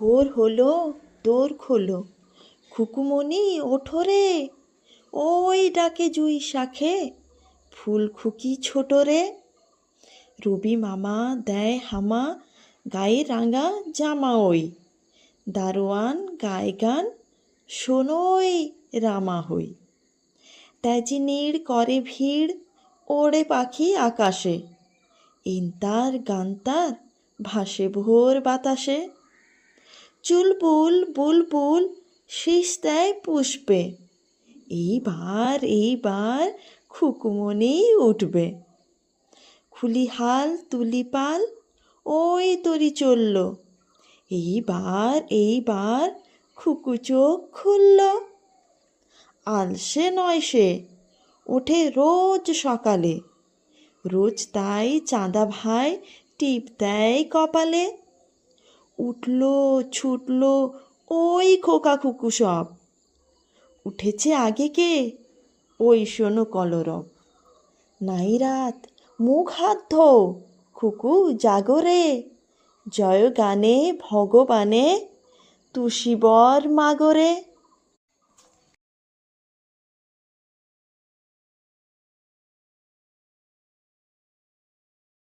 ভোর হলো, দোর খোলো, খুকুমণি ওঠো রে। ওই ডাকে জুই শাখে, ফুল খুকি ছোট রে। রবি মামা দেয় হামা, গায়ে রাঙা জামা ওই। দারোয়ান গায় গান, শোনোই রামা হই। তেজি নীড় করে ভিড়, ওড়ে পাখি আকাশে। ইন্তার গান্তার ভাসে ভোর বাতাসে। চুলবুল বুলবুল শীষ দেয় পুষ্পে, এইবার এইবার খুকুমণি উঠবে। খুলি হাল তুলি পাল, ওই তরি চলল, এইবার এইবার খুকু চোখ খুলল। আলসে নয় সে, ওঠে রোজ সকালে, রোজ তাই চাঁদা ভাই টিপ দেয় কপালে। উঠল ছুটল ওই খোকা খুকু সব, উঠেছে আগে কে ওই শোনো কলরব। নাই রাত মুখ হাত ধো, খুকু জাগরে, জয় গানে ভগবানে তুষিবর মাগরে।